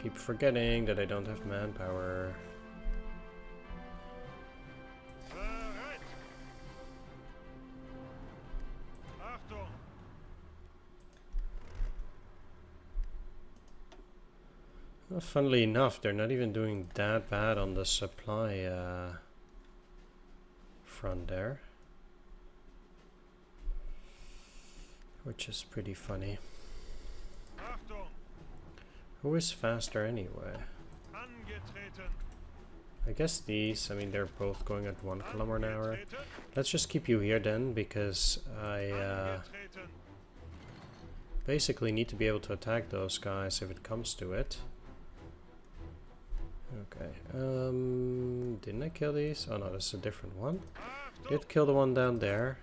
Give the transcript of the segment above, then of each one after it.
Keep forgetting that I don't have manpower. Well, funnily enough, they're not even doing that bad on the supply front there. Which is pretty funny. Who is faster anyway? I guess these, I mean, they're both going at 1 kilometer an hour. Let's just keep you here then, because I basically need to be able to attack those guys if it comes to it. Okay, didn't I kill these? Oh no, this is a different one. Did kill the one down there.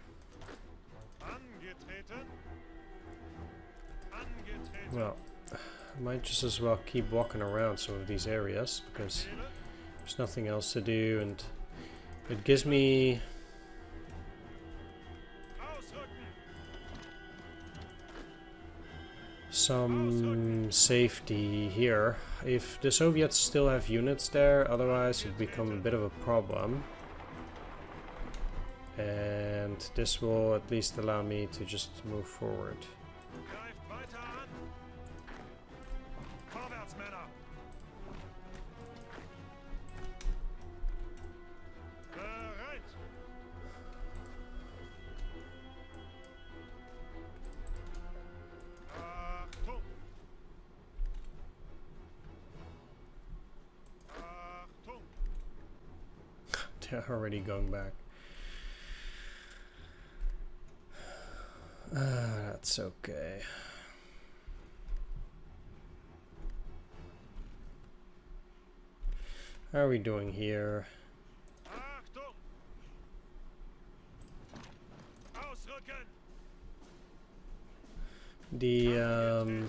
Well, I might just as well keep walking around some of these areas, because there's nothing else to do, and it gives me some safety here. If the Soviets still have units there, otherwise it'd become a bit of a problem. And this will at least allow me to just move forward. They're already going back. That's okay. How are we doing here? The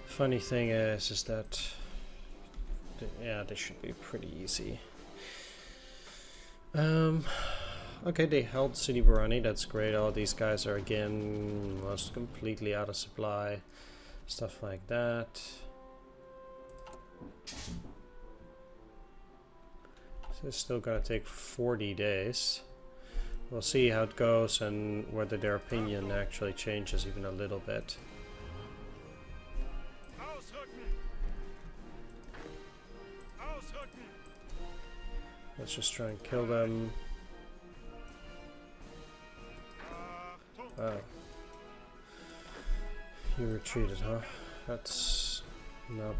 funny thing is that yeah, this should be pretty easy. Okay, they held City Barani, that's great. All these guys are again almost completely out of supply, stuff like that. So it's still gonna take 40 days. We'll see how it goes and whether their opinion actually changes even a little bit. Let's just try and kill them. Oh. You retreated, huh? That's... no.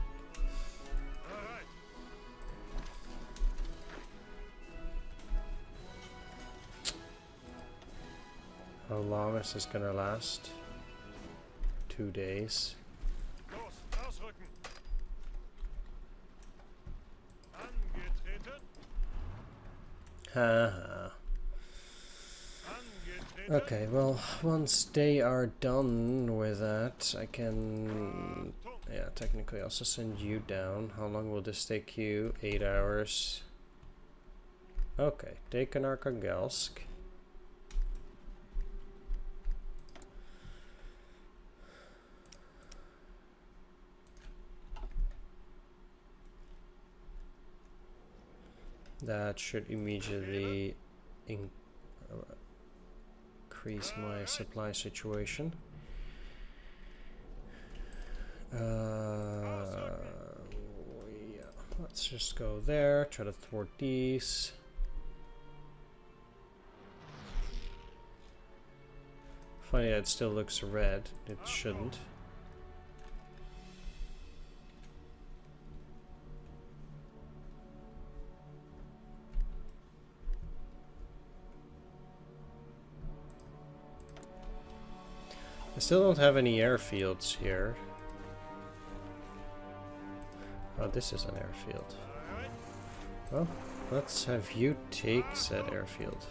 How long is this gonna last? 2 days. Haha. Okay, well, once they are done with that, I can, yeah, technically also send you down. How long will this take you? 8 hours. Okay, take an Arkhangelsk. That should immediately increase my supply situation. Yeah, let's just go there, try to thwart these. Funny that it still looks red, it shouldn't. I still don't have any airfields here. Oh, this is an airfield. Well, let's have you take said airfield.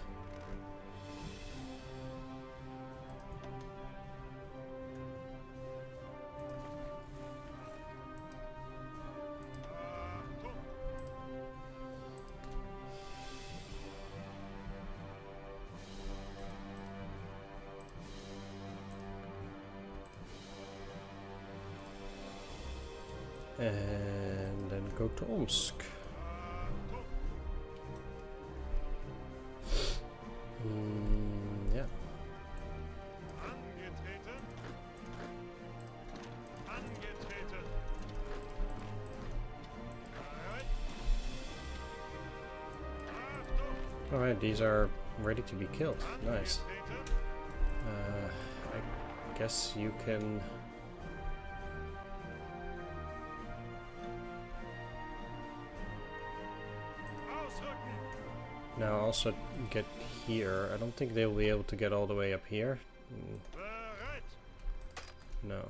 And then go to Omsk. Yeah. Alright, these are ready to be killed. Nice. I guess you can... Now also get here. I don't think they'll be able to get all the way up here. No.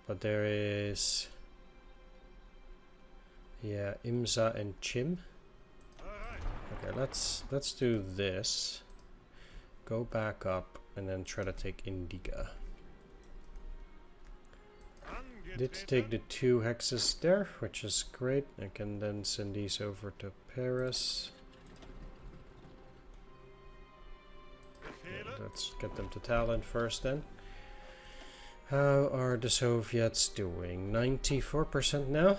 But there is... Yeah, Imza and Chim. Okay, let's do this. Go back up and then try to take Indiga. Did take the 2 hexes there, which is great. I can then send these over to Paris. Let's get them to Tallinn first then. How are the Soviets doing? 94% now?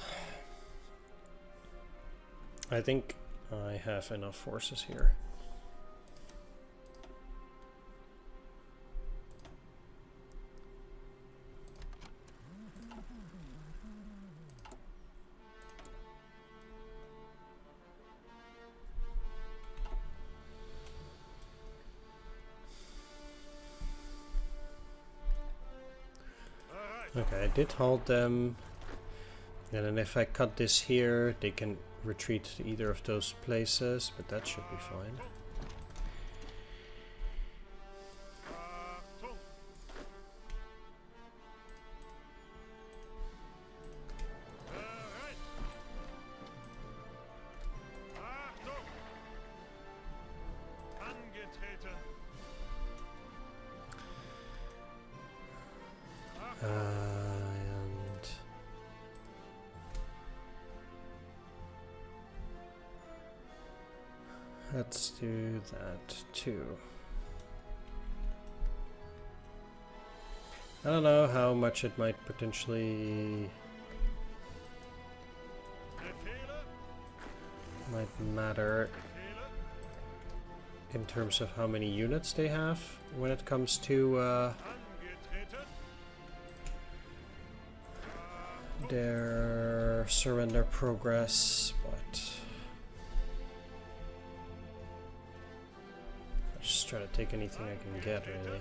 I think I have enough forces here. Okay, I did hold them, and then if I cut this here, they can retreat to either of those places, but that should be fine. And let's do that too. I don't know how much it might potentially matter in terms of how many units they have when it comes to their surrender progress, but I'll just try to take anything I can get, really.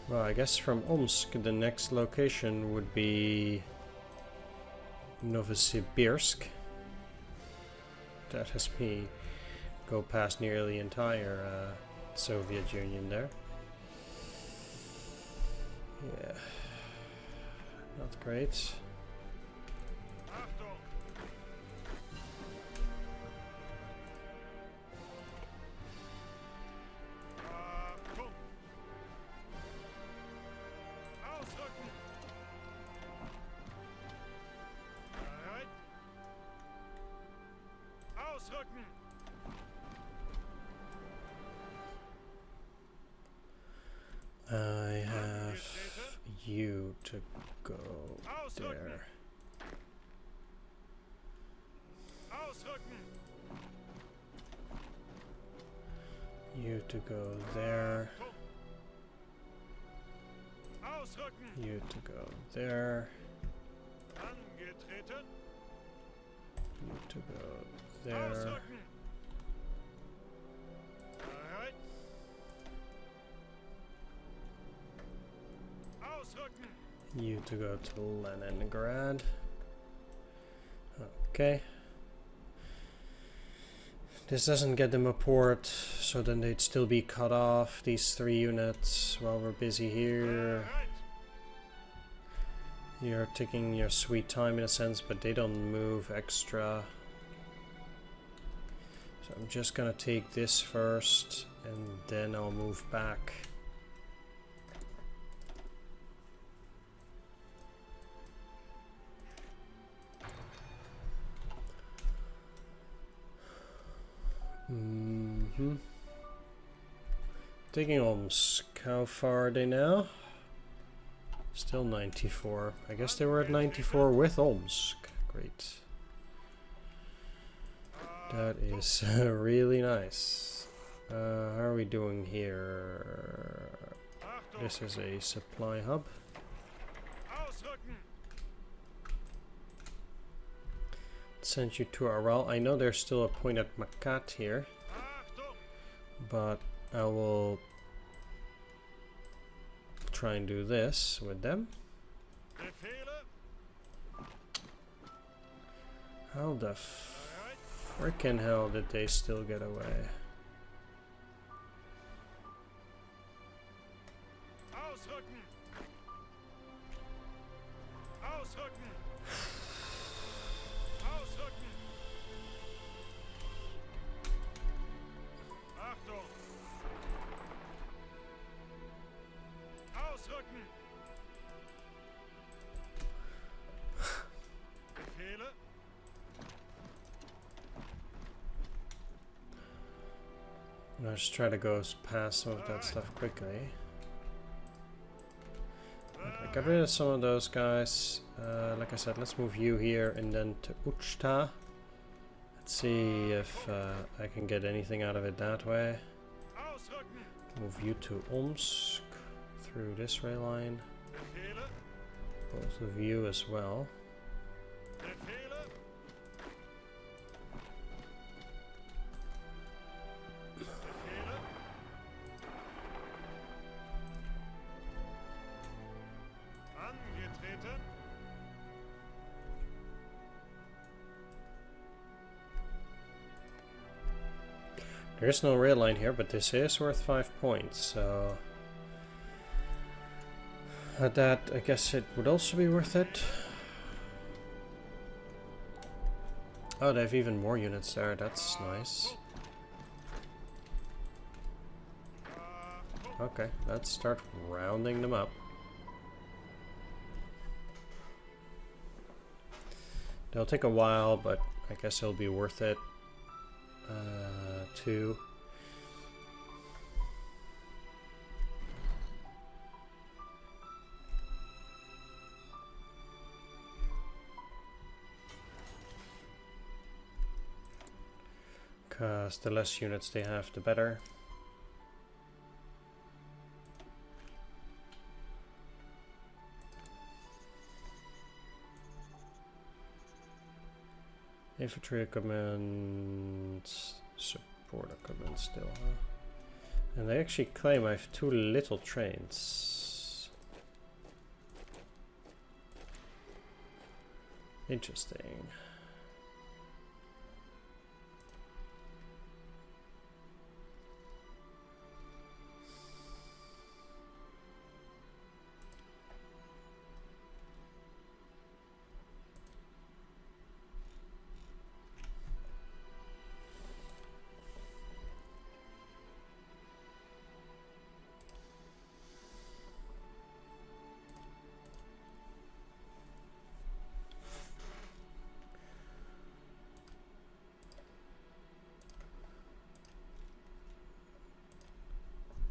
Well, I guess from Omsk, the next location would be Novosibirsk. That has me go past nearly the entire Soviet Union there. Yeah, not great. I have you to go there. You to go there. You to go there. You to go there. You to go to Leningrad. Okay. This doesn't get them a port, so then they'd still be cut off, these 3 units, while we're busy here. You're taking your sweet time in a sense, but they don't move extra. So I'm just gonna take this first, and then I'll move back. Mm-hmm. Taking Omsk. How far are they now? Still 94. I guess they were at 94 with Omsk. Great. That is really nice. How are we doing here? This is a supply hub. Send you to Aral. I know there's still a point at Makat here, but I will try and do this with them. How the frickin' hell did they still get away? Let's try to go past some of that stuff quickly. Okay, got rid of some of those guys. Like I said, let's move you here and then to Uchta. Let's see if I can get anything out of it that way. Move you to Omsk through this rail line. Both of you as well. There is no rail line here, but this is worth 5 points, so at that I guess it would also be worth it. Oh, they have even more units there, that's nice. Okay, let's start rounding them up. They'll take a while, but I guess it'll be worth it. 2. Because the less units they have, the better. Infantry equipment, support equipment still, huh? And they actually claim I have too little trains. Interesting.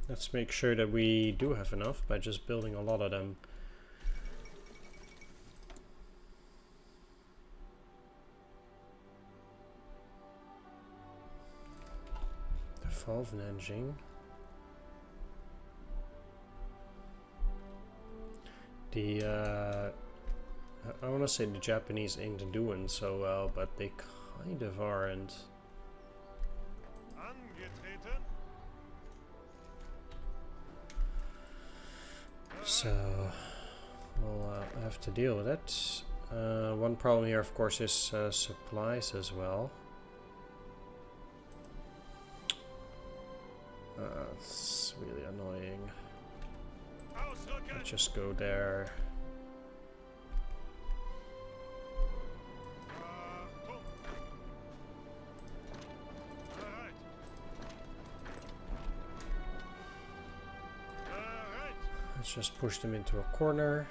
Let's make sure that we do have enough by just building a lot of them. The fall of Nanjing. I want to say the Japanese ain't doing so well, but they kind of aren't. So we'll have to deal with it. One problem here, of course, is supplies as well. It's really annoying. Let's just go there. Let's just push them into a corner.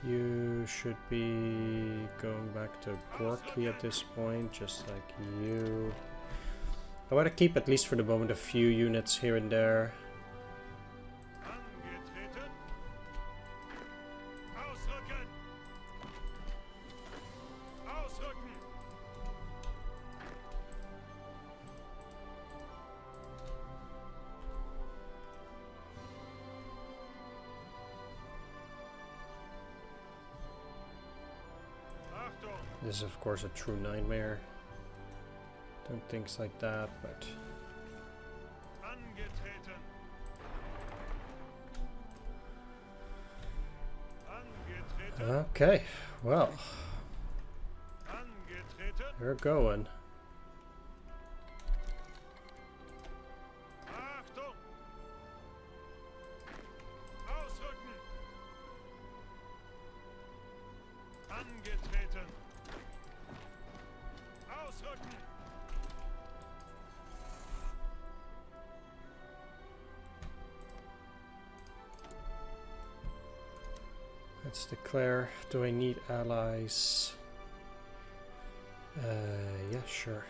You should be going back to Gorky at this point, just like you. I want to keep, at least for the moment, a few units here and there. This is of course a true nightmare. Don't things like that, but okay, well, we're going. Let's declare. Do I need allies? Yeah, sure.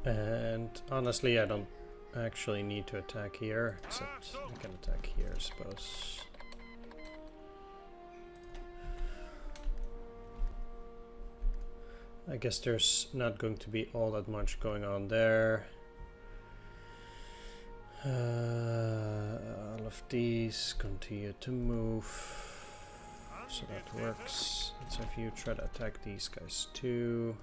And honestly, I don't actually need to attack here, except I can attack here, I suppose. I guess there's not going to be all that much going on there. All of these continue to move, so that works. Let's have you try to attack these guys too.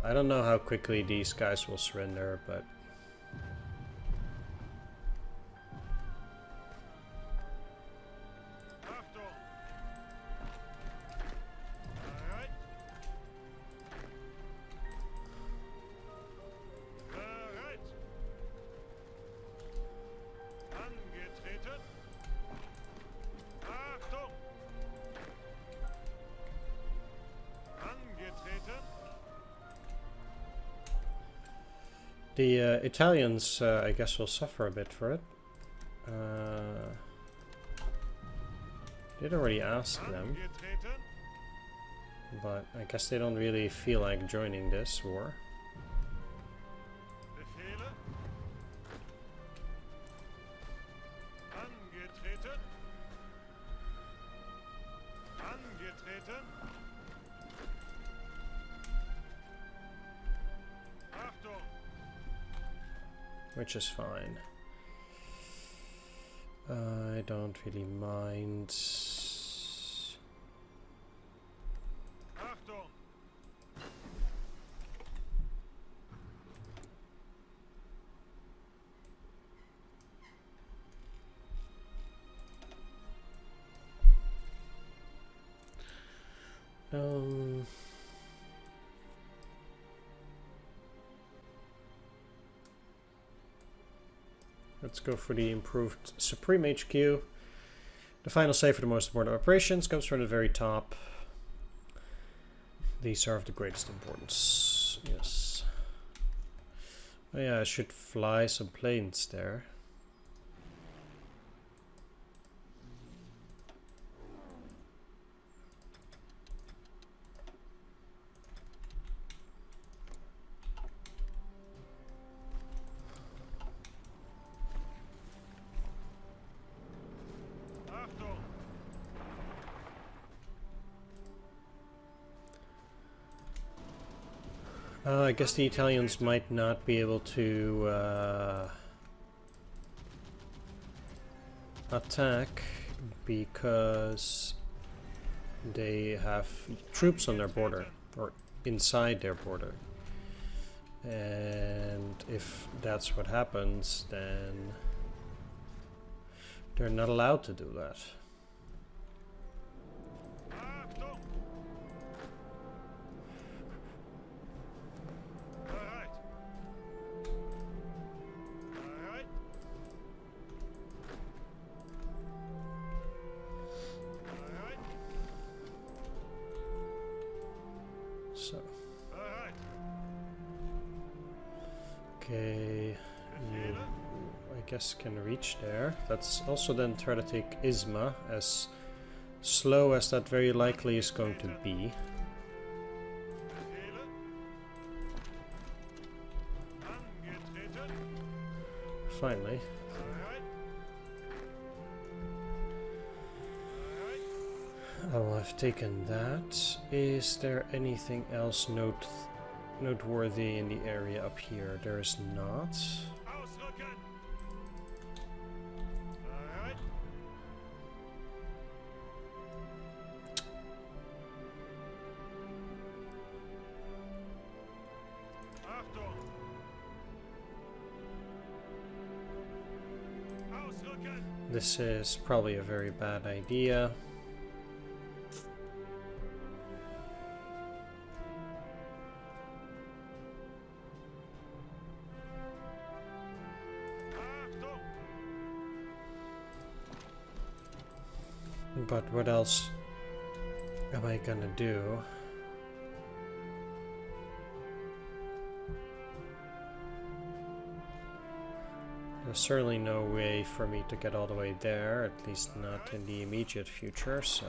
I don't know how quickly these guys will surrender, but the Italians, I guess, will suffer a bit for it. Did already ask them, but I guess they don't really feel like joining this war. Which is fine. I don't really mind. Let's go for the improved Supreme HQ. The final save for the most important operations comes from the very top. These are of the greatest importance. Yes. Oh yeah, I should fly some planes there. I guess the Italians might not be able to attack because they have troops on their border, or inside their border. And if that's what happens, then they're not allowed to do that. So, okay, you, I guess, can reach there. Let's also then try to take Isma, as slow as that very likely is going to be. Finally. Oh, I've taken that. Is there anything else noteworthy in the area up here? There is not. This is probably a very bad idea. But what else am I gonna do? There's certainly no way for me to get all the way there, at least not in the immediate future, so...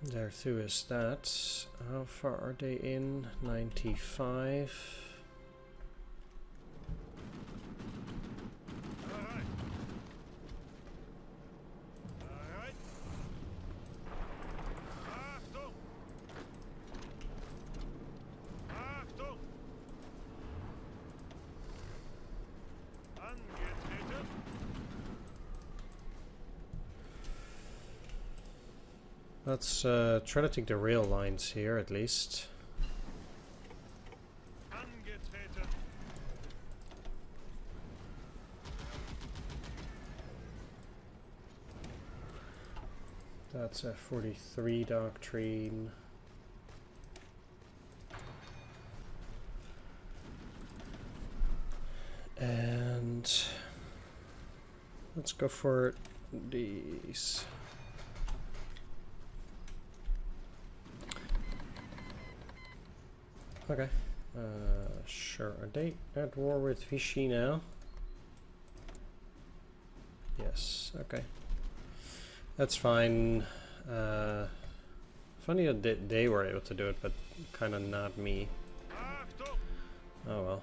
There too is that. How far are they in? 95. Let's try to take the rail lines here at least. That's a 43 doctrine. And let's go for these. Okay, sure. Are they at war with Vichy now? Yes, okay. That's fine. Funny that they were able to do it, but kind of not me. Oh well.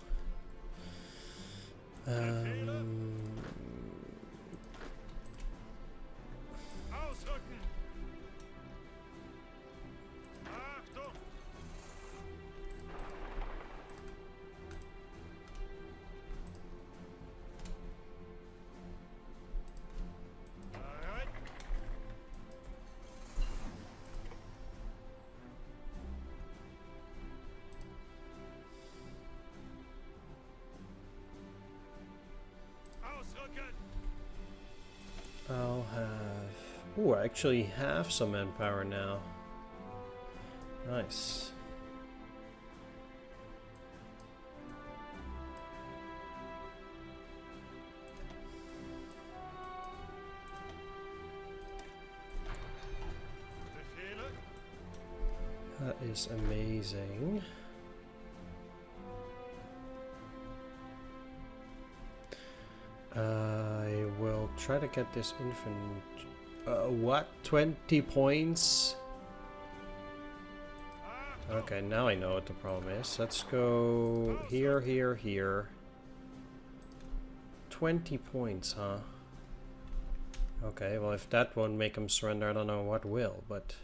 I'll have... Ooh, I actually have some manpower now. Nice. That is amazing. I will try to get this infant... what? 20 points? Okay, now I know what the problem is. Let's go here, here, here. 20 points, huh? Okay, well if that won't make him surrender, I don't know what will, but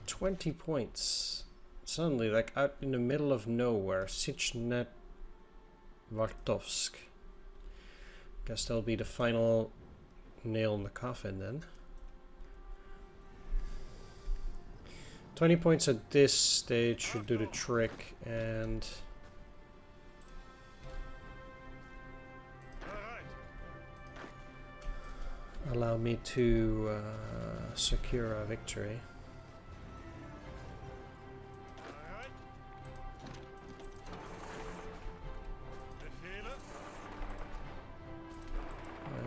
20 points. Suddenly, like out in the middle of nowhere, Sichnet Vartovsk. Guess that'll be the final nail in the coffin then. 20 points at this stage should do the trick, and allow me to secure a victory.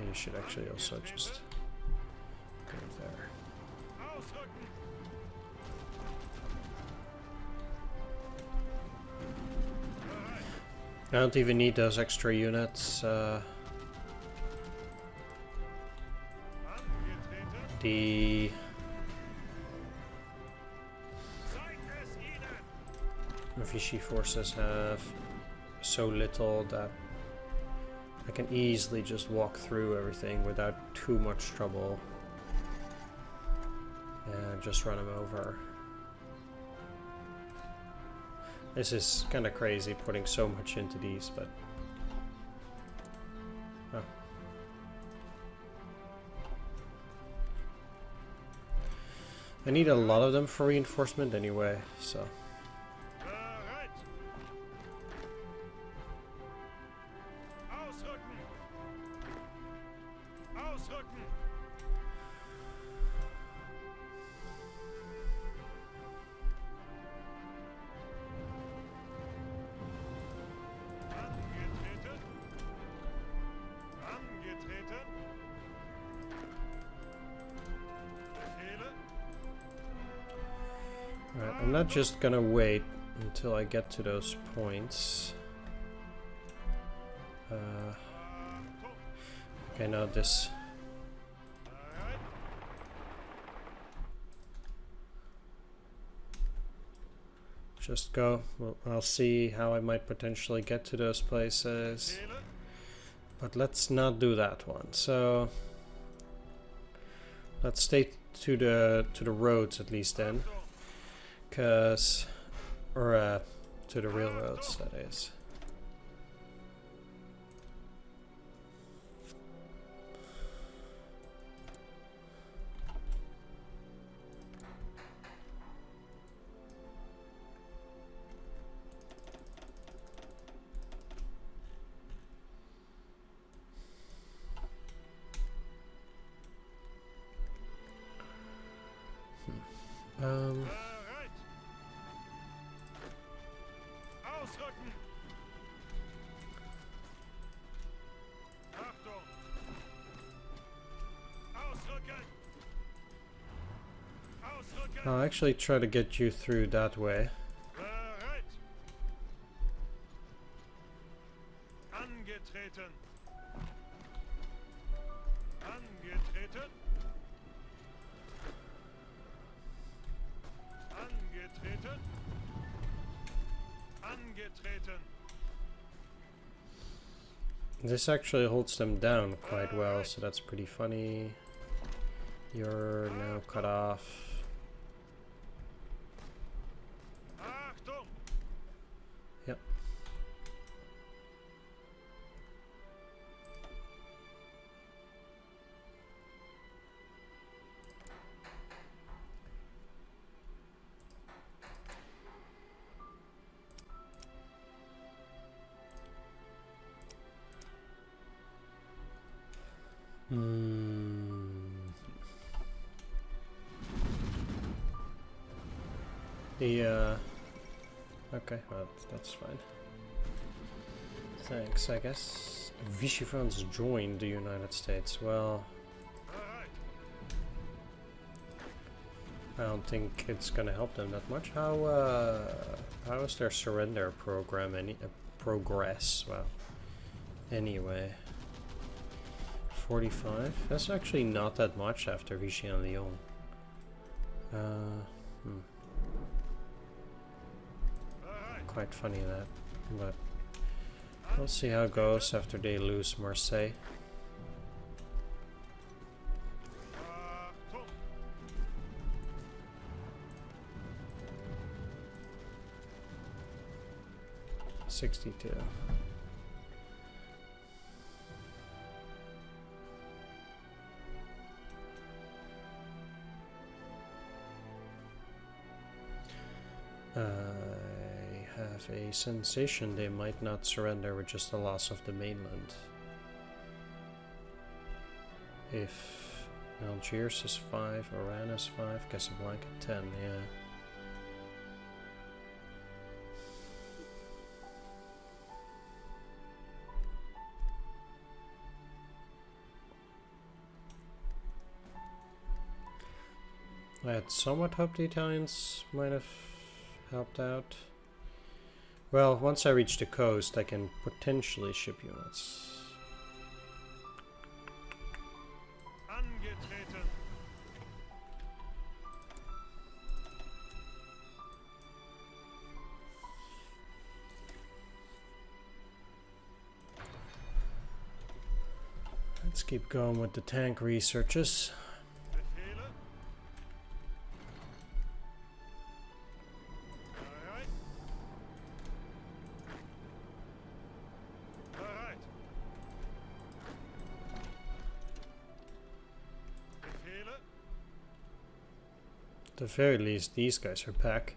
You should actually also just go there. I don't even need those extra units. The Vichy forces have so little that I can easily just walk through everything without too much trouble and just run them over. This is kind of crazy putting so much into these, but oh. I need a lot of them for reinforcement anyway, so. Alright, I'm not just gonna wait until I get to those points. Okay, now this. Just go. Well, I'll see how I might potentially get to those places. But let's not do that one. So let's stay to the roads at least then. Cause or to the railroads, that is. I'll actually try to get you through that way. This actually holds them down quite well, so that's pretty funny. You're now cut off. Yep. Okay, well, that's fine. Thanks, I guess. Vichy France joined the United States. Well, I don't think it's gonna help them that much. How is their surrender program progress? Well, anyway, 45. That's actually not that much after Vichy and Lyon. quite funny that, but we'll see how it goes after they lose Marseille. $62. I have a sensation they might not surrender with just the loss of the mainland. If Algiers is 5, Oran is 5, Casablanca 10, yeah. I had somewhat hoped the Italians might have helped out. Well, once I reach the coast, I can potentially ship units. Angetreten. Let's keep going with the tank researches. Befehle. Bereit. Bereit. Befehle. At the very least, these guys are back.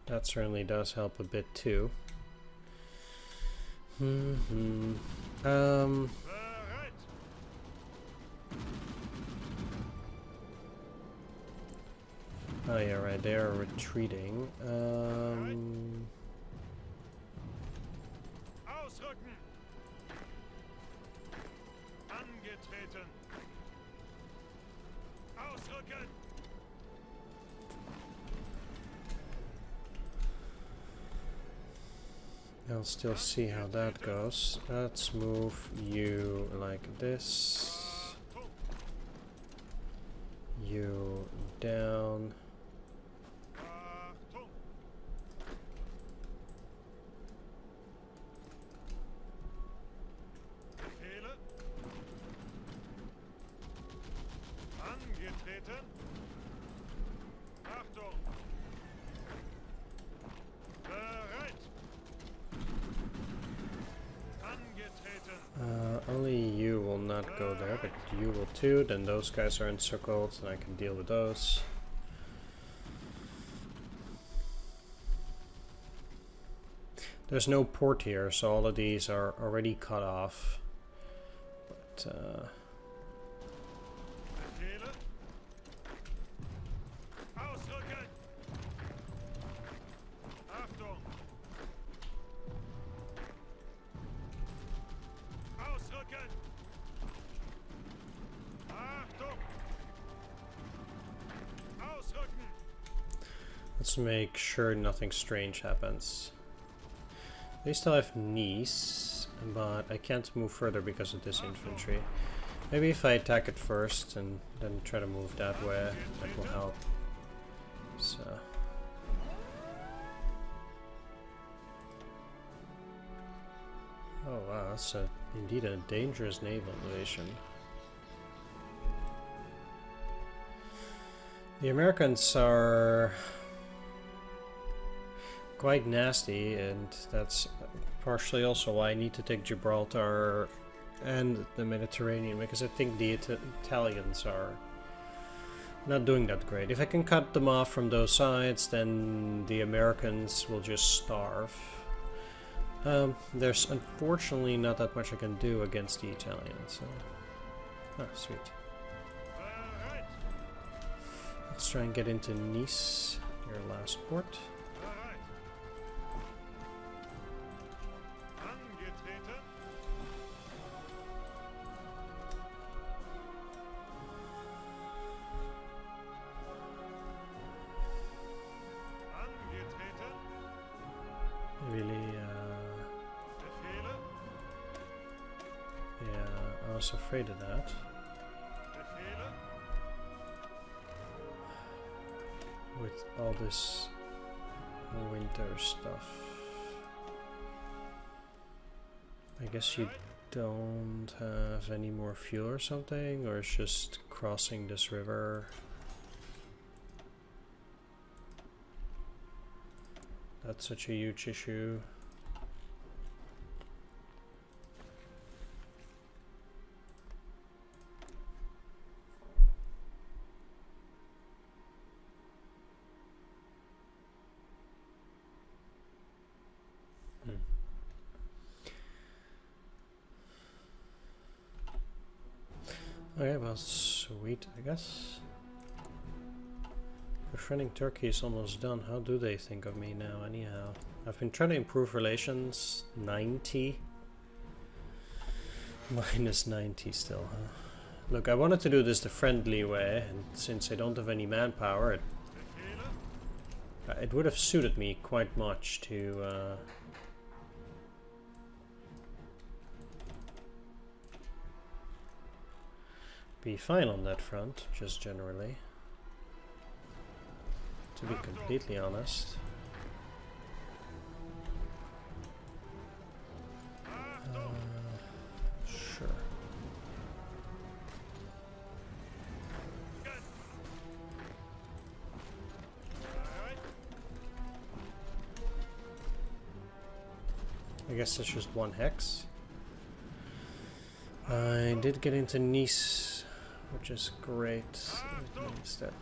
That certainly does help a bit too. Bereit. Oh yeah, right, they are retreating. Ausrücken. Angetreten. Ausrücken. I'll still see how that goes. Let's move you like this. You down. Achtung. Befehle. Angetreten. Achtung. Bereit. Angetreten. Only you will not go there, but you will too. Then those guys are encircled, and I can deal with those. There's no port here, so all of these are already cut off. But Befehle. Ausrücken. Achtung. Ausrücken. Achtung. Ausrücken. let's make sure nothing strange happens. They still have Nice, but I can't move further because of this infantry. Maybe if I attack it first and then try to move that way, that will help. So. Oh wow, that's indeed a dangerous naval invasion. The Americans are quite nasty, and that's partially also why I need to take Gibraltar and the Mediterranean, because I think the Italians are not doing that great. If I can cut them off from those sides, then the Americans will just starve. There's unfortunately not that much I can do against the Italians. So. Ah, sweet. Bereit. Let's try and get into Nice, your last port. Bereit. Angetreten. Angetreten. Really, Befehle. yeah, I was afraid of that. Befehle. With all this winter stuff. I guess you don't have any more fuel or something, or it's just crossing this river. That's such a huge issue. Okay, well, sweet, I guess. Befriending Turkey is almost done. How do they think of me now, anyhow? I've been trying to improve relations. 90. Minus 90 still, huh? Look, I wanted to do this the friendly way, and since I don't have any manpower, it would have suited me quite much to... be fine on that front, just generally. To be completely honest. Sure. I guess it's just one hex. I did get into Nice, which is great. It means that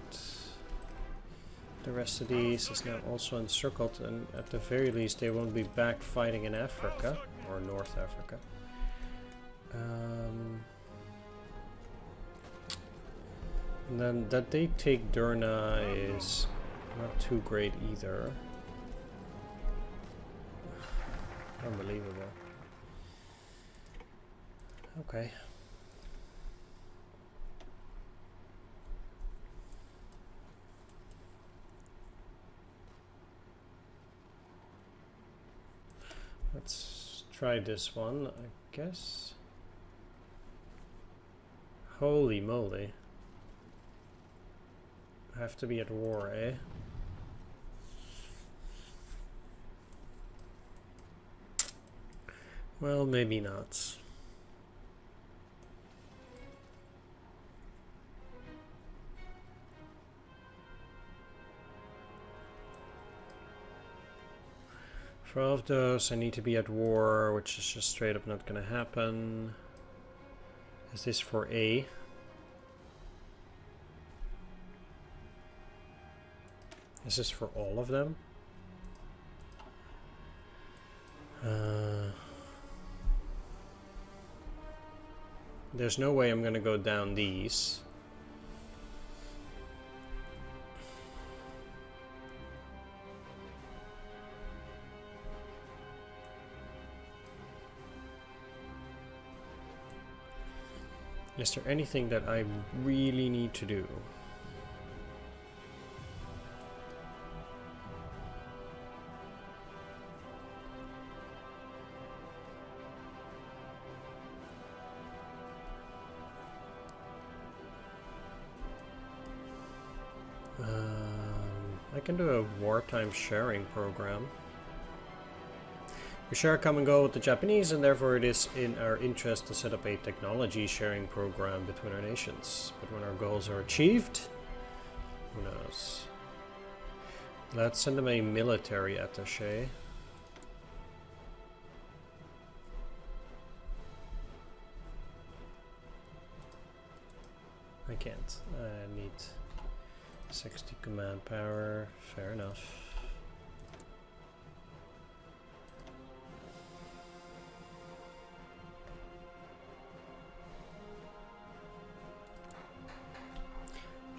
the rest of the East is now also encircled, and at the very least they won't be back fighting in Africa, or North Africa. And then that they take Derna is not too great either. Unbelievable. Okay. Let's try this one, I guess. Holy moly. I have to be at war, eh? Well, maybe not. For all of those, I need to be at war, which is just straight up not gonna happen. Is this for A? Is this for all of them? There's no way I'm gonna go down these. Is there anything that I really need to do? I can do a wartime sharing program. We share a common goal with the Japanese, and therefore it is in our interest to set up a technology sharing program between our nations. But when our goals are achieved, who knows? Let's send them a military attaché. I can't. I need 60 command power. Fair enough.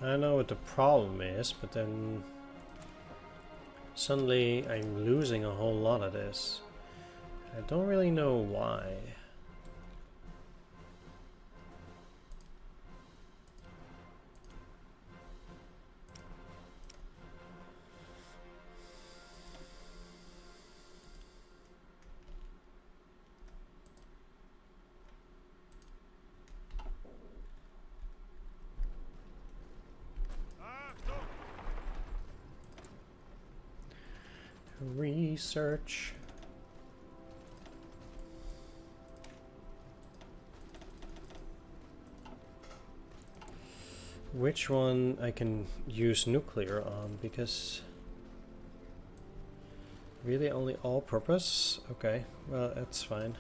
I know what the problem is, but then suddenly I'm losing a whole lot of this. I don't really know why. Research. which one I can use nuclear on, because really only all purpose? Okay, well that's fine.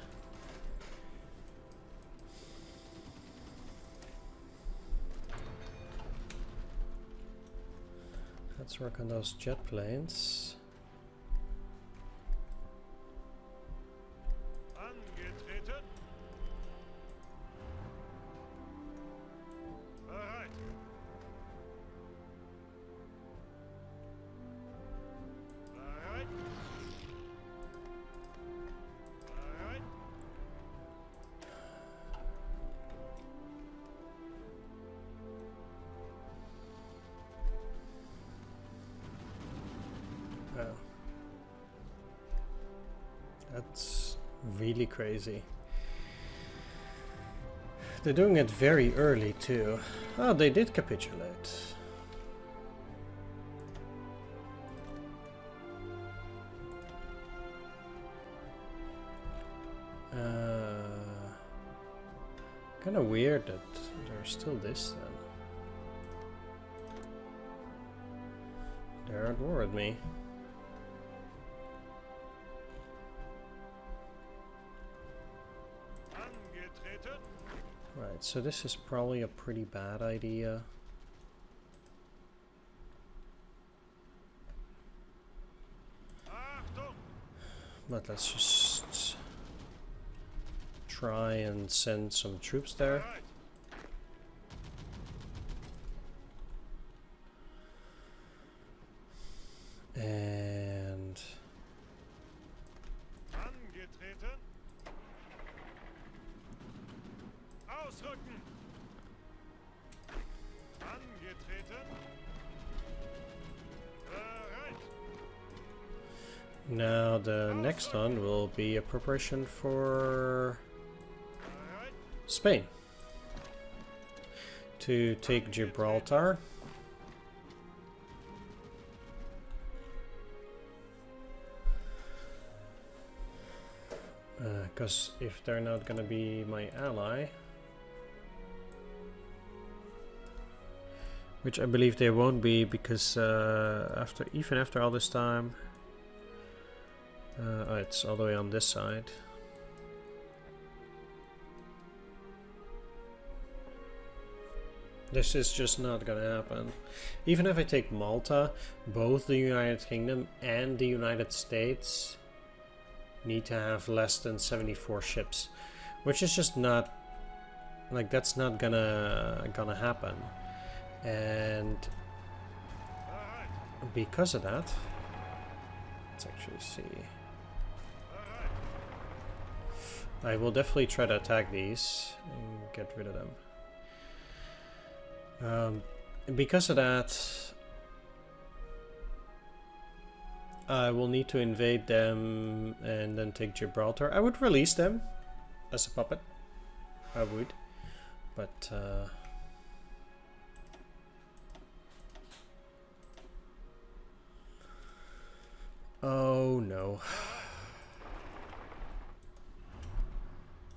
Let's work on those jet planes. Angetreten. Bereit. Bereit. Bereit. Oh. That's really crazy. They're doing it very early too. Oh, they did capitulate. Kind of weird that there's still this then. They're at war with me. Angetreten. Right, so this is probably a pretty bad idea. Achtung. But let's just try and send some troops there. Bereit. And Angetreten. Ausrücken. Angetreten. Bereit. now the next one will be a preparation for Bereit. Spain to take Gibraltar. Because if they're not gonna be my ally, which I believe they won't be, because even after all this time, oh, it's all the way on this side. This is just not gonna happen. Even if I take Malta, both the United Kingdom and the United States need to have less than 74 ships, which is just not, like, that's not gonna happen. And Bereit. because of that, let's actually see. Bereit. I will definitely try to attack these and get rid of them. Because of that, I will need to invade them and then take Gibraltar. I would release them as a puppet. I would. But oh no.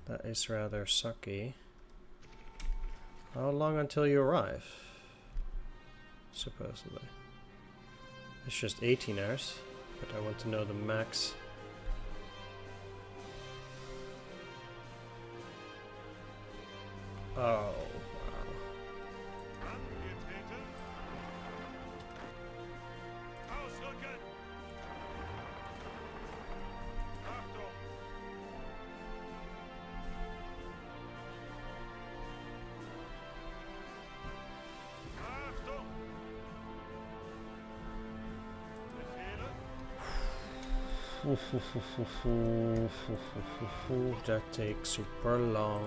That is rather sucky. How long until you arrive? Supposedly. It's just 18 hours, but I want to know the max. Oh, wow. Angetreten. Ausrücken. Achtung. Achtung. Befehle. That takes super long.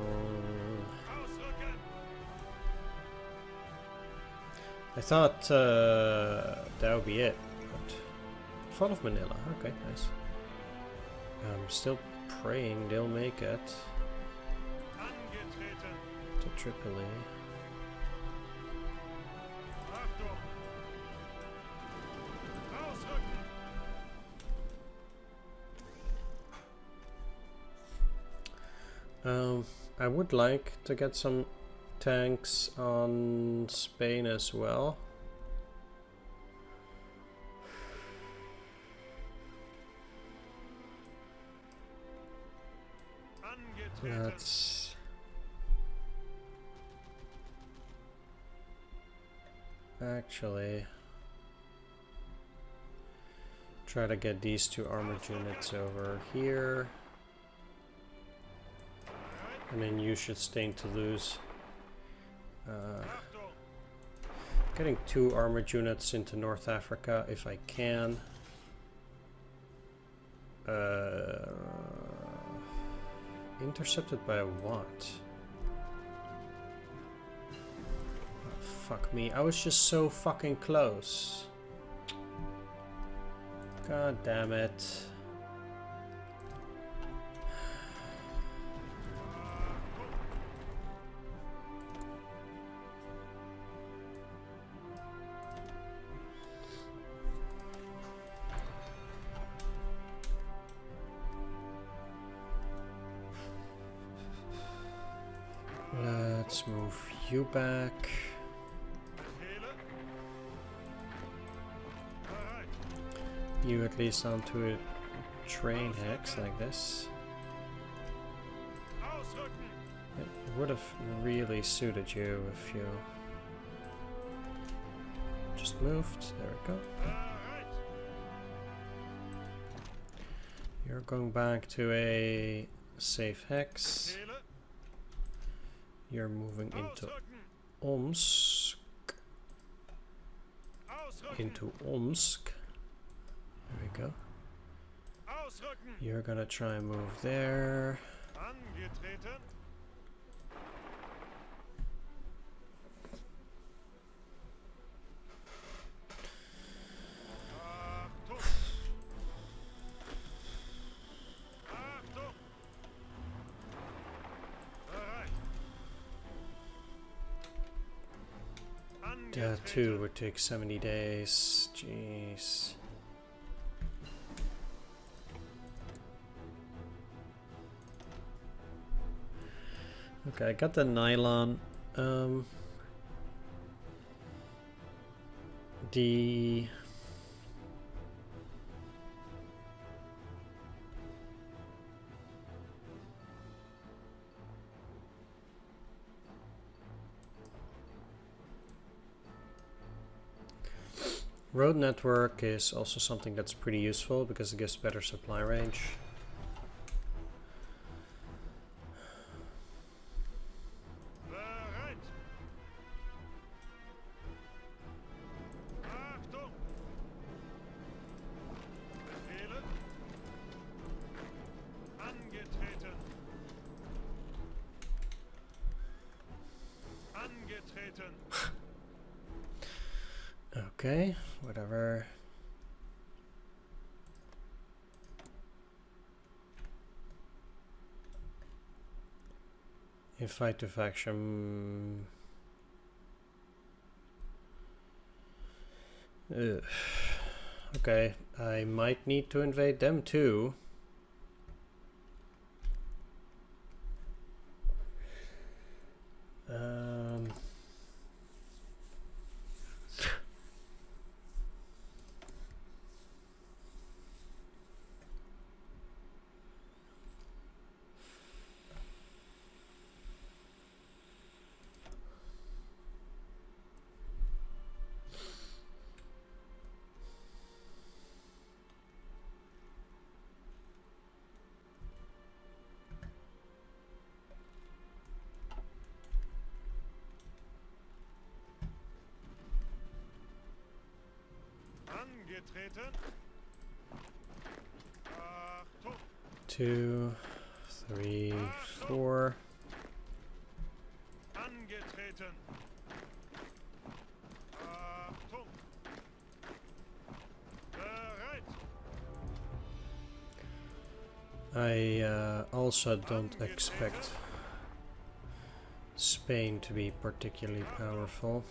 Ausrücken. I thought that would be it, but fall of Manila. Okay, nice. I'm still praying they'll make it Angetreten. to Tripoli. Achtung. Ausrücken. I would like to get some tanks on Spain as well. Angetreten. Let's actually try to get these two armored units over here. And then you should stay in Toulouse. Achtung. Getting 2 armored units into North Africa if I can. Intercepted by what? Oh, fuck me. I was just so fucking close. God damn it. Let's move you back. Befehle. Bereit. You at least onto a train hex like this. Ausrücken. It would have really suited you if you just moved. There we go. Bereit. You're going back to a safe hex. Befehle. You're moving into Ausrücken. Omsk. Ausrücken. There we go. Ausrücken. You're gonna try and move there. Angetreten. Achtung. Achtung. Bereit. That too would take 70 days. Jeez. Okay, I got the nylon. The road network is also something that's pretty useful because it gives better supply range. Bereit. Achtung. Befehle. Angetreten. Angetreten. Okay, whatever. Invite to faction. Ugh. Okay, I might need to invade them too. Angetreten. Achtung. 2, 3, 4. Angetreten. Achtung. Bereit. I also don't expect Spain to be particularly powerful.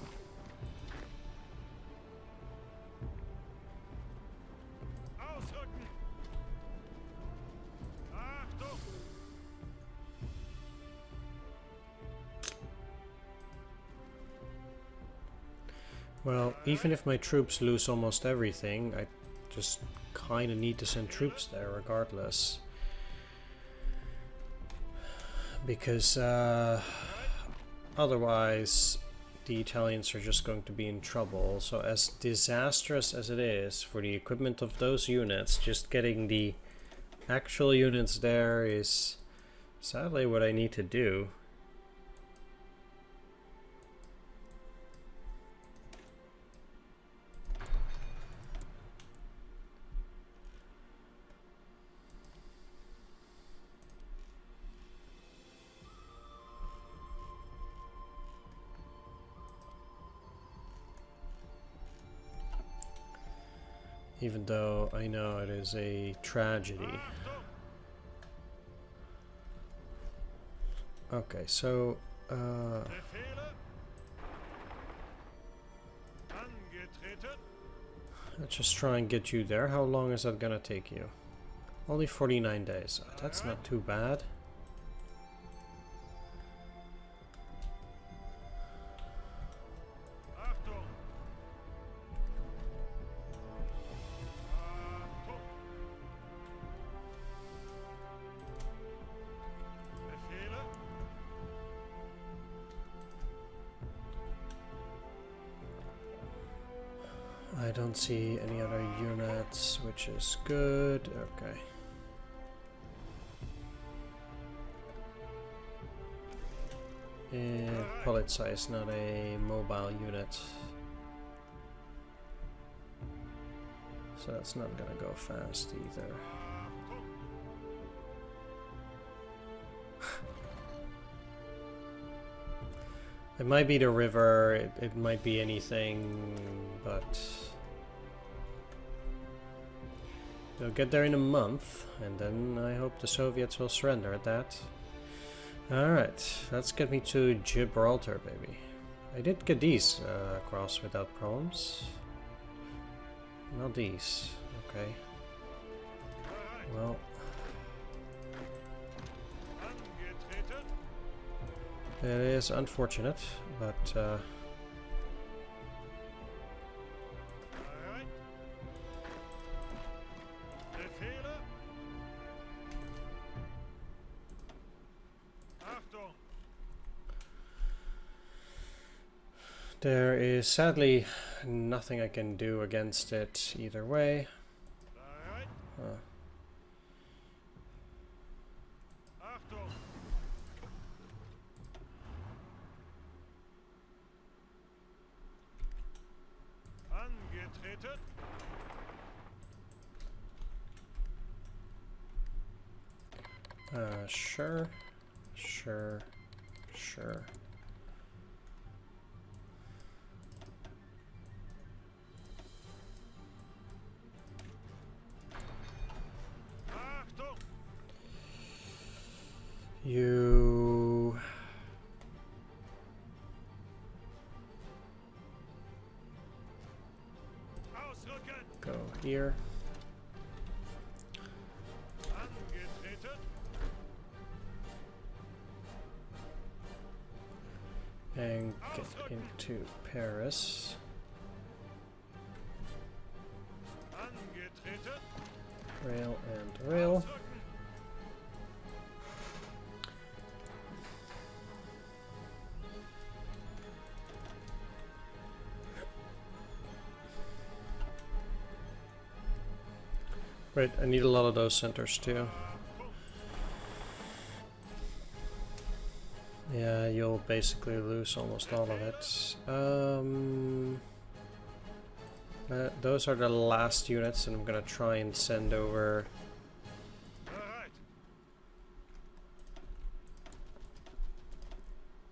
Ausrücken. Achtung. Well, even if my troops lose almost everything, I just kind of need to send troops there regardless. Because otherwise the Italians are just going to be in trouble. So as disastrous as it is for the equipment of those units, just getting the actual units there is sadly what I need to do. Even though I know it is a tragedy. Okay, so let's just try and get you there. How long is that gonna take you? Only 49 days. That's not too bad. I don't see any other units, which is good. Okay. And Polizei is not a mobile unit, so that's not gonna go fast either. It might be the river, it might be anything, but they'll get there in a month, and then I hope the Soviets will surrender at that. Alright, let's get me to Gibraltar, baby. I did get these across without problems. Not these, okay. Well. It is unfortunate, but there is sadly nothing I can do against it either way. Sure. You go here. And get into Paris. Rail and rail. Right, I need a lot of those centers too. Yeah, you'll basically lose almost all of it. Those are the last units, and I'm gonna try and send over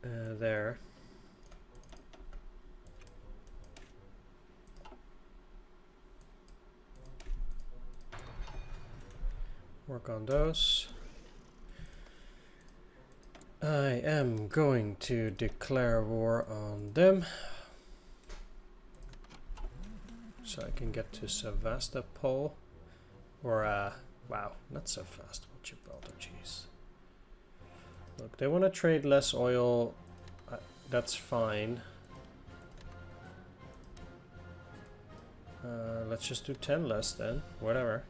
there. Work on those. I am going to declare war on them, so I can get to Sevastopol, or wow, not Sevastopol, Gibraltar, jeez. Look, they want to trade less oil, that's fine. Let's just do 10 less then, whatever.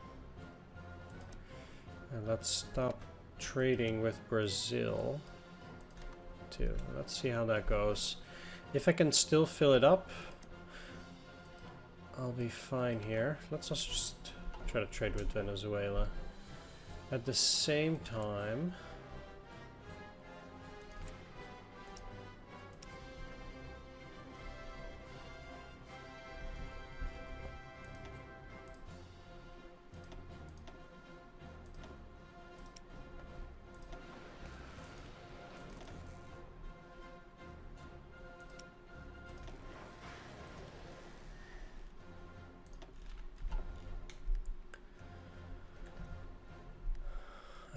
And let's stop trading with Brazil too. Let's see how that goes. If I can still fill it up, I'll be fine here. Let's also just try to trade with Venezuela. At the same time,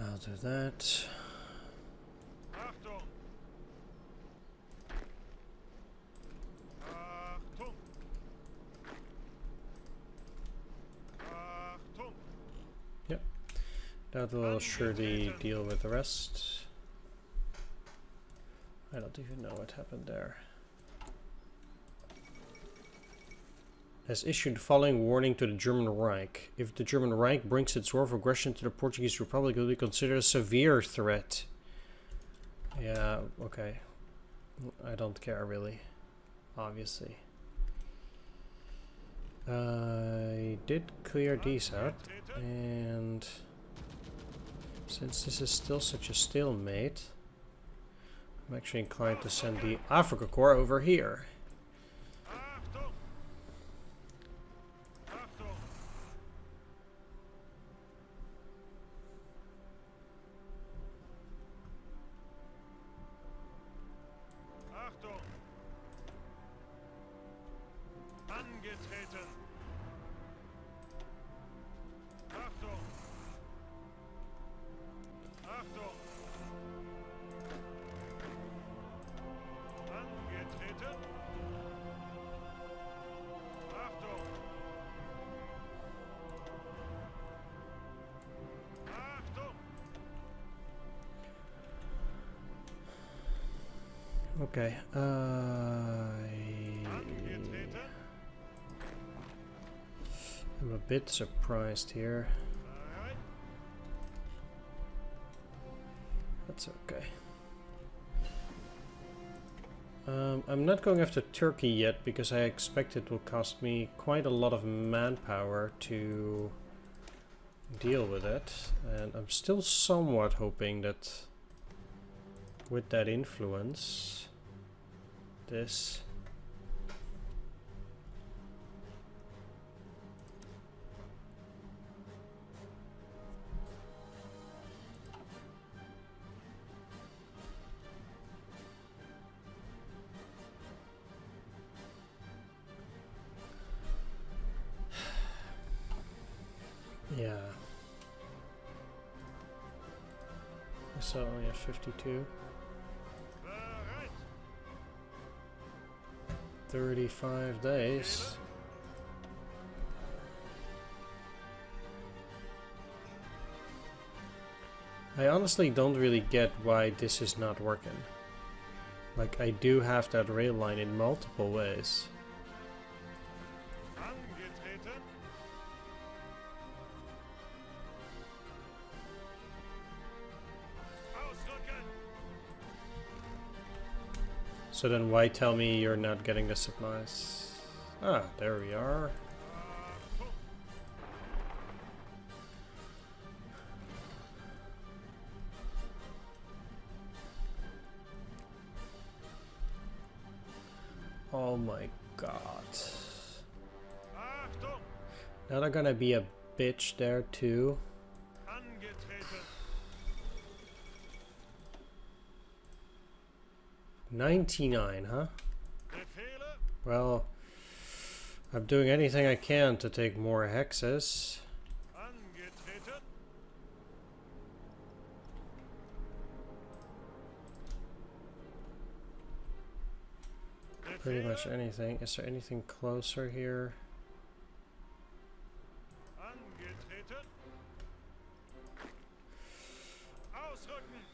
I'll do that. Achtung! Achtung! Achtung! Yep. That will surely deal with the rest. I don't even know what happened there. Has issued the following warning to the German Reich. If the German Reich brings its war of aggression to the Portuguese Republic, it will be considered a severe threat. Yeah, okay. I don't care really, obviously. I did clear these out, and since this is still such a stalemate, I'm actually inclined to send the Africa Corps over here. Achtung! Achtung! Achtung! Angetreten! Achtung! Achtung! Angetreten! Achtung! Achtung! Okay, Angetreten! I'm a bit surprised here. Bereit! That's okay. I'm not going after Turkey yet because I expect it will cost me quite a lot of manpower to deal with it, and I'm still somewhat hoping that with that influence, this yeah. I saw only at 52. Bereit! 35 days. I honestly don't really get why this is not working. Like, I do have that rail line in multiple ways. Angetreten! Ausrücken! So then why tell me you're not getting the supplies? Ah, there we are. Achtung! Oh my god. Achtung! Now they're gonna be a bitch there too. Angetreten! 99, huh? Befehle! Well, I'm doing anything I can to take more hexes. Angetreten! Pretty much Befehle! anything. Is there anything closer here? Angetreten! Ausrücken!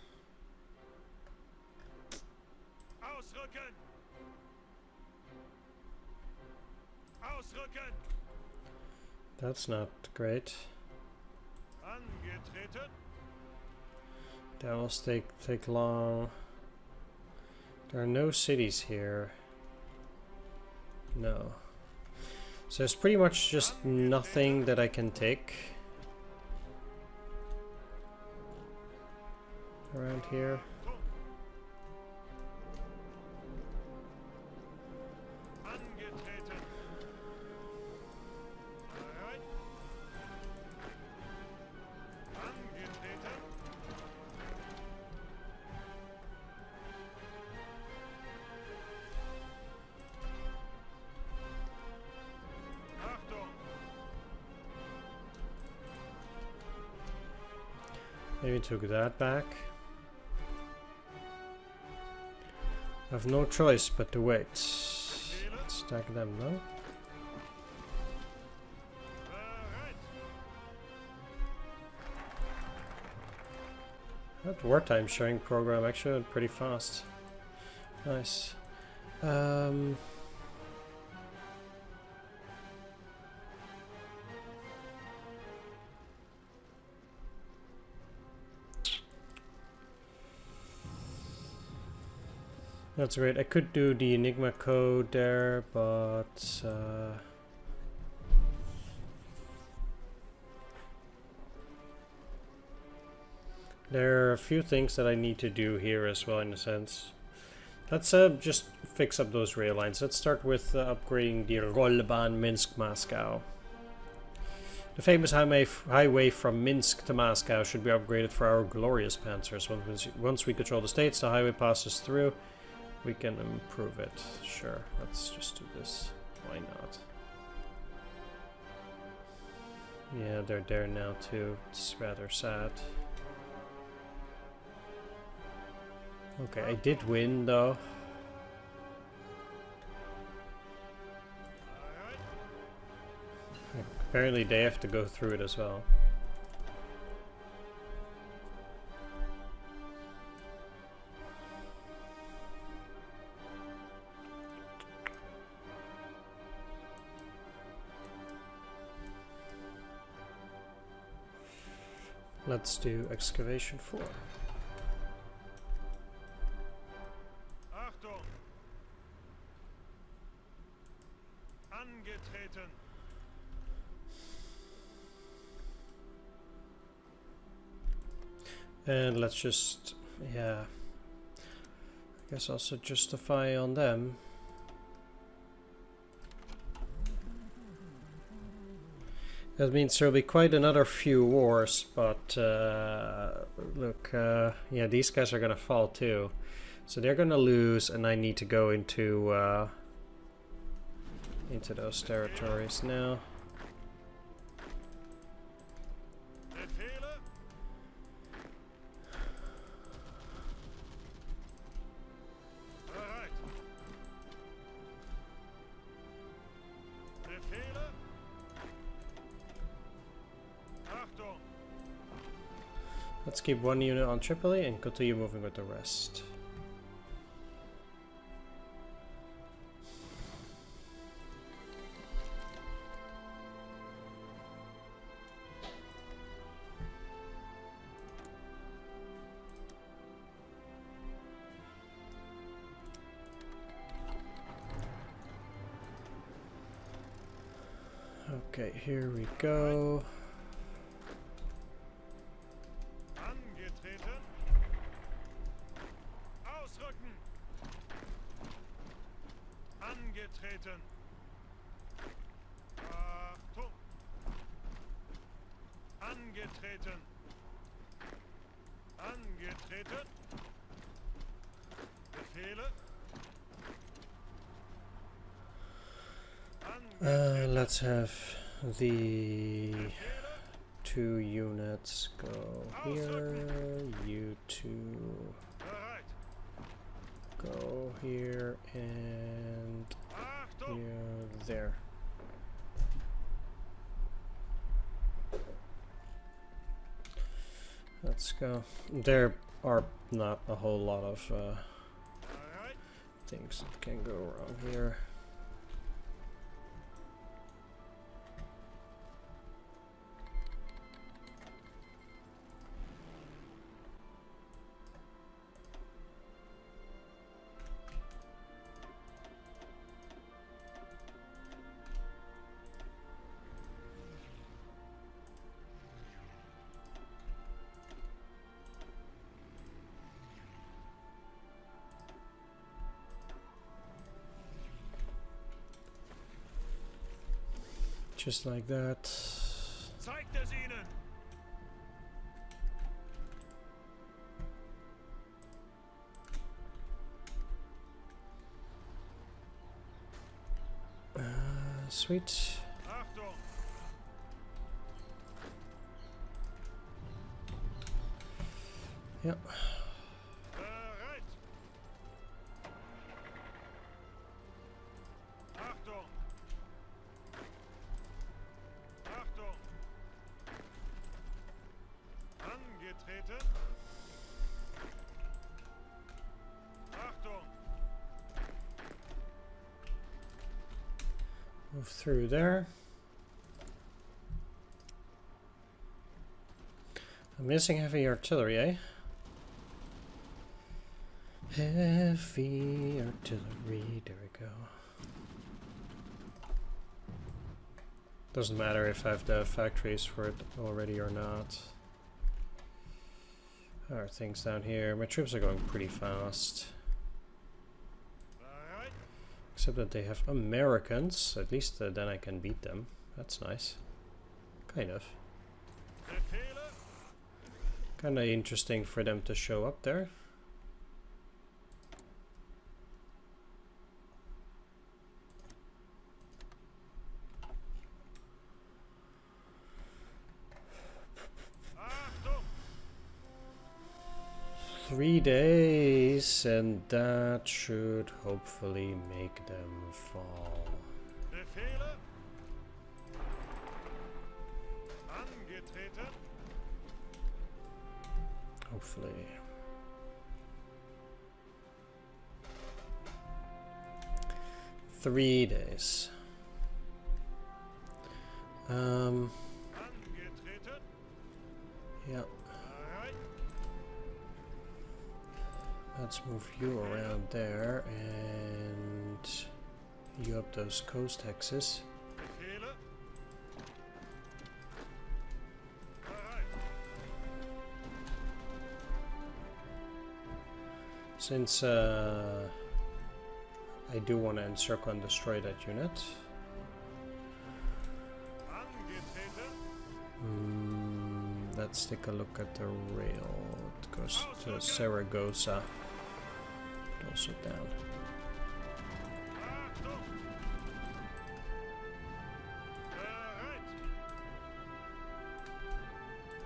Ausrücken! Ausrücken! That's not great. Angetreten. That will take long. There are no cities here. No. So there's pretty much just nothing that I can take around here. Angetreten. Bereit. Angetreten. Achtung. Maybe took that back. I have no choice but to wait. Let's stack them, no? Bereit. That wartime sharing program actually went pretty fast. Nice. That's great. I could do the Enigma code there, but there are a few things that I need to do here as well, in a sense. Let's just fix up those rail lines. Let's start with upgrading the Rollbahn Minsk-Moscow. The famous highway from Minsk to Moscow should be upgraded for our glorious panzers. Once we control the states the highway passes through, we can improve it. Sure, let's just do this. Why not? Yeah, they're there now too. It's rather sad. Okay, I did win though. Bereit. Apparently they have to go through it as well. Let's do excavation 4. Achtung. Angetreten. And let's just, yeah, I guess also justify on them. That means there'll be quite another few wars, but look, yeah, these guys are gonna fall too. So they're gonna lose, and I need to go into those territories now. Befehle. Bereit. Befehle. Achtung. Let's keep one unit on Tripoli and continue moving with the rest. Okay, here we go. Angetreten. Ausrücken. Angetreten. Achtung. Angetreten. Angetreten. Befehle. Let's have the 2 units go here, you 2 Bereit. go here, and Achtung. you there. Let's go. There are not a whole lot of Bereit. things that can go wrong here. Just like that. Zeigt es ihnen! Sweet. Achtung! Yep. Bereit! Achtung! Achtung! Angetreten! Achtung! Move through there. I'm missing heavy artillery, eh? Heavy artillery, there we go. Doesn't matter if I have the factories for it already or not. How are things down here? My troops are going pretty fast. Bereit! Except that they have Americans. At least then I can beat them. That's nice. Kind of. Befehle! Kind of interesting for them to show up there. Achtung! 3 days, and that should hopefully make them fall. Befehle! Angetreten! Hopefully. Three days. Angetreten! Yeah. Bereit! Let's move you around there and you up those coast hexes. Befehle! Bereit! Since I do want to encircle and destroy that unit. Angetreten! Let's take a look at the rail. It goes to Saragossa, but also down. Achtung! Bereit!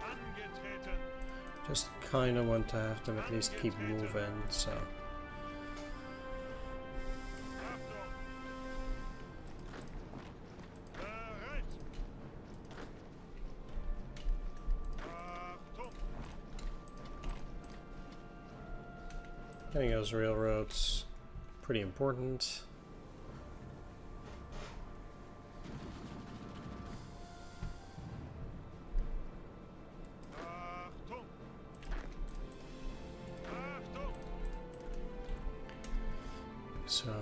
Angetreten! Just kind of want to have them at least keep moving, so. Achtung! Bereit! Achtung! Getting those railroads, pretty important. Achtung! Achtung! So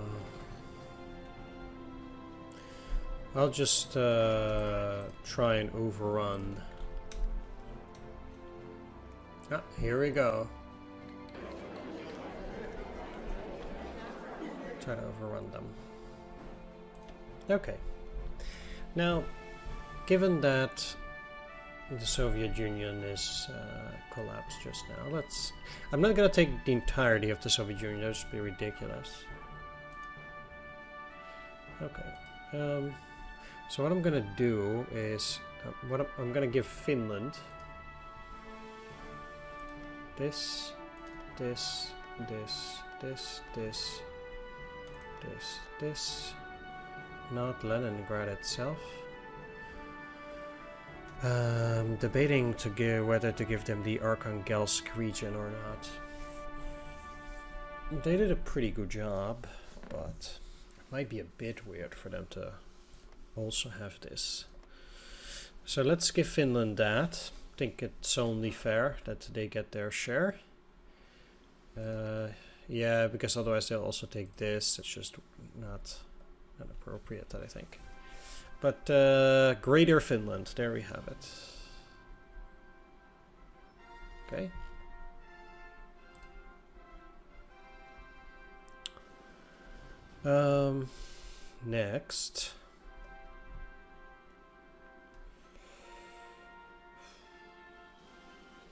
I'll just try and overrun. Ah, here we go. Try to overrun them. Okay. Now, given that the Soviet Union is collapsed just now, I'm not gonna take the entirety of the Soviet Union. That would just be ridiculous. Okay. So what I'm gonna do is I'm gonna give Finland this, this, this, this, this, this, this. Not Leningrad itself. Debating to give whether to give them the Arkhangelsk region or not. They did a pretty good job, but it might be a bit weird for them to also have this. So let's give Finland that. I think it's only fair that they get their share. Yeah, because otherwise they'll also take this. It's just not appropriate, I think. But Greater Finland, there we have it. Okay. Next.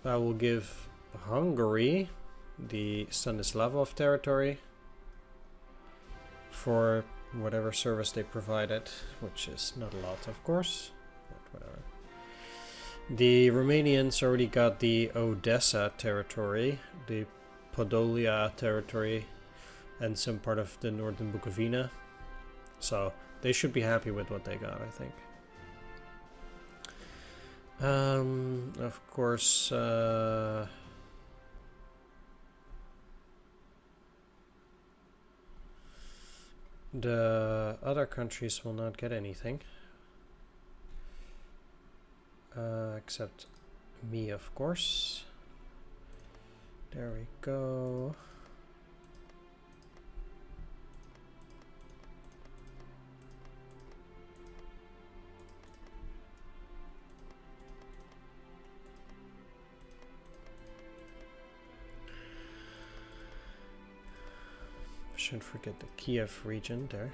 I will give Hungary the Stanislavov territory for whatever service they provided, which is not a lot, of course, but whatever. The Romanians already got the Odessa territory, the Podolia territory, and some part of the northern Bukovina. So they should be happy with what they got, I think. Of course, the other countries will not get anything. Except me, of course. There we go. Shouldn't forget the Kiev region there.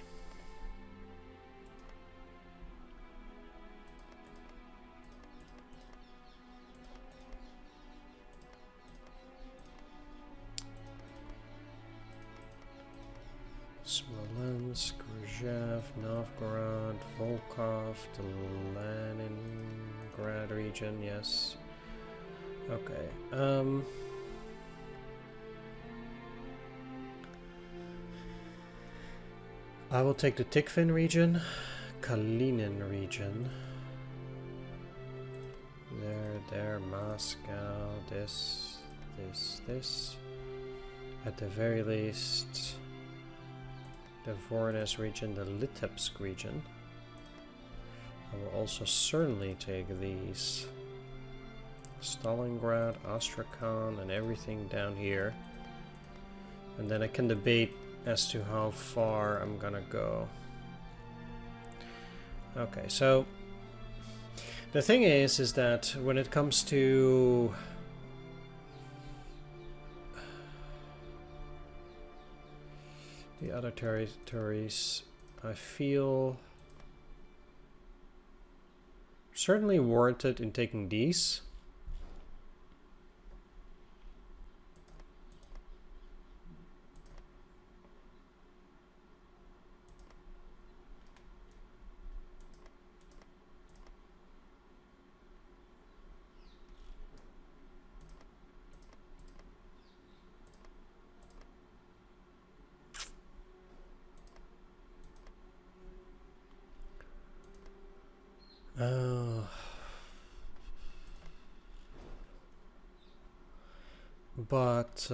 Smolensk, Gruzhev, Novgorod, Volkov, the Leningrad region, yes. Okay, I will take the Tikvin region, Kalinin region. There, Moscow, this. At the very least, the Voronezh region, the Litebsk region. I will also certainly take these. Stalingrad, Astrakhan, and everything down here. And then I can debate as to how far I'm gonna go. Okay, so the thing is that when it comes to the other territories, I feel certainly warranted in taking these. But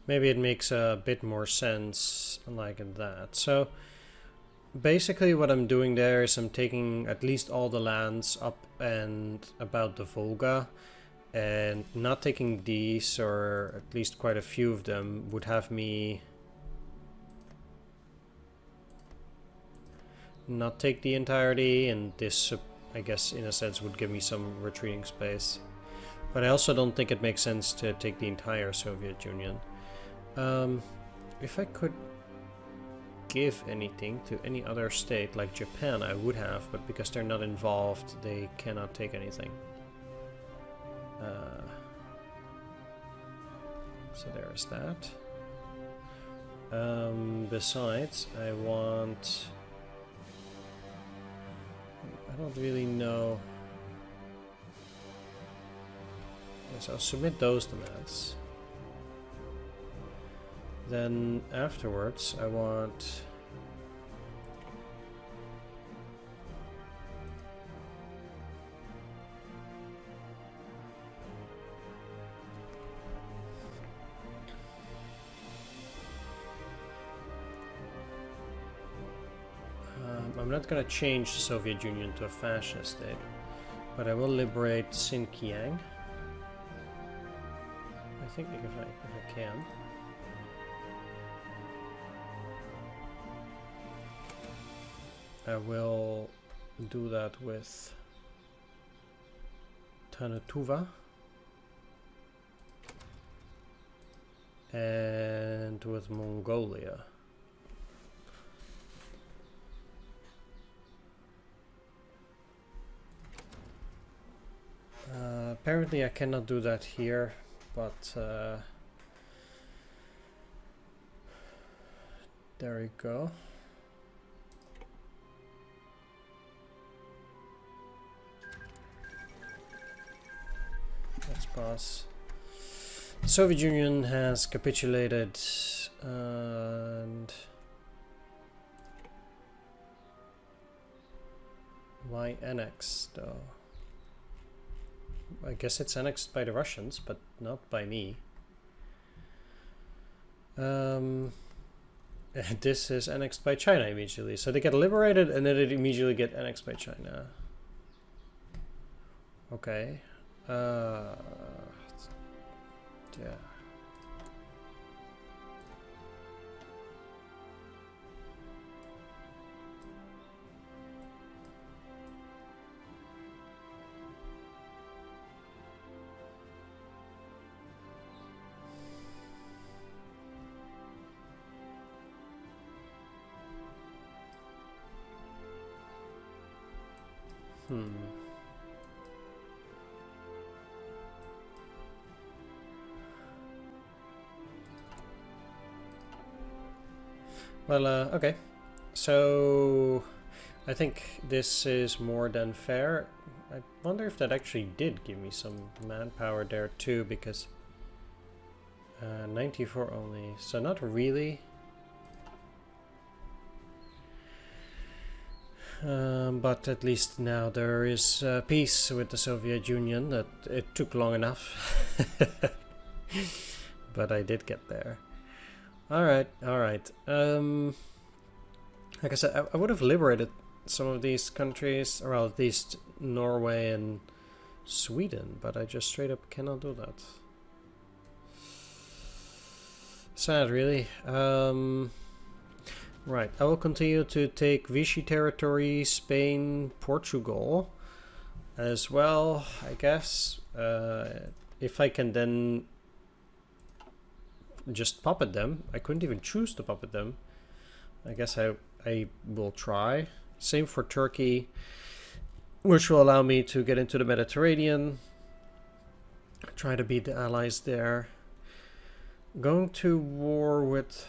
maybe it makes a bit more sense like that. So basically what I'm doing there is I'm taking at least all the lands up and about the Volga, and not taking these, or at least quite a few of them, would have me not take the entirety, and this, I guess, in a sense would give me some retreating space. But I also don't think it makes sense to take the entire Soviet Union. If I could give anything to any other state, like Japan, I would have, but because they're not involved, they cannot take anything. So there's that. Besides, I don't really know. Yes, I'll submit those demands. Then afterwards, I want I'm not going to change the Soviet Union to a fascist state, but I will liberate Xinjiang. I think if I can. I will do that with Tanatuva. and with Mongolia. Apparently I cannot do that here, but there we go. Let's pass. The Soviet Union has capitulated, and why annexed though? I guess it's annexed by the Russians, but not by me. This is annexed by China immediately, so they get liberated and then it immediately get annexed by China. Okay. Yeah. Well, okay. So I think this is more than fair. I wonder if that actually did give me some manpower there too, because 94 only, so not really. But at least now there is peace with the Soviet Union. That it took long enough, but I did get there. All right. Like I said, I would have liberated some of these countries, or at least Norway and Sweden, but I just straight up cannot do that. Sad, really. Right, I will continue to take Vichy territory, Spain, Portugal as well, I guess. If I can then just puppet them. I couldn't even choose to puppet them. I guess I will try. Same for Turkey, which will allow me to get into the Mediterranean. Try to beat the allies there. Going to war with...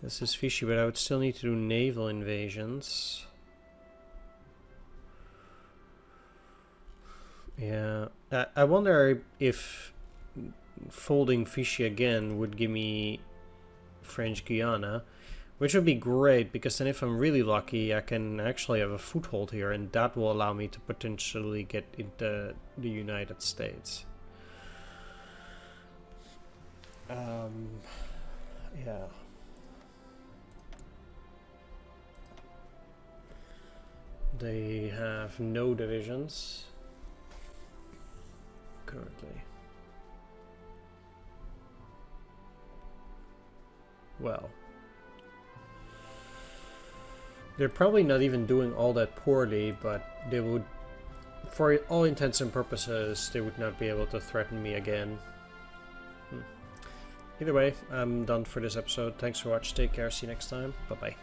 This is fishy, but I would still need to do naval invasions. Yeah, I wonder if folding fishy again would give me French Guiana, which would be great, because then if I'm really lucky, I can actually have a foothold here, and that will allow me to potentially get into the United States. Yeah. They have no divisions currently. Well, they're probably not even doing all that poorly, but they would, for all intents and purposes, they would not be able to threaten me again. Either way, I'm done for this episode. Thanks for watching. Take care. See you next time. Bye-bye.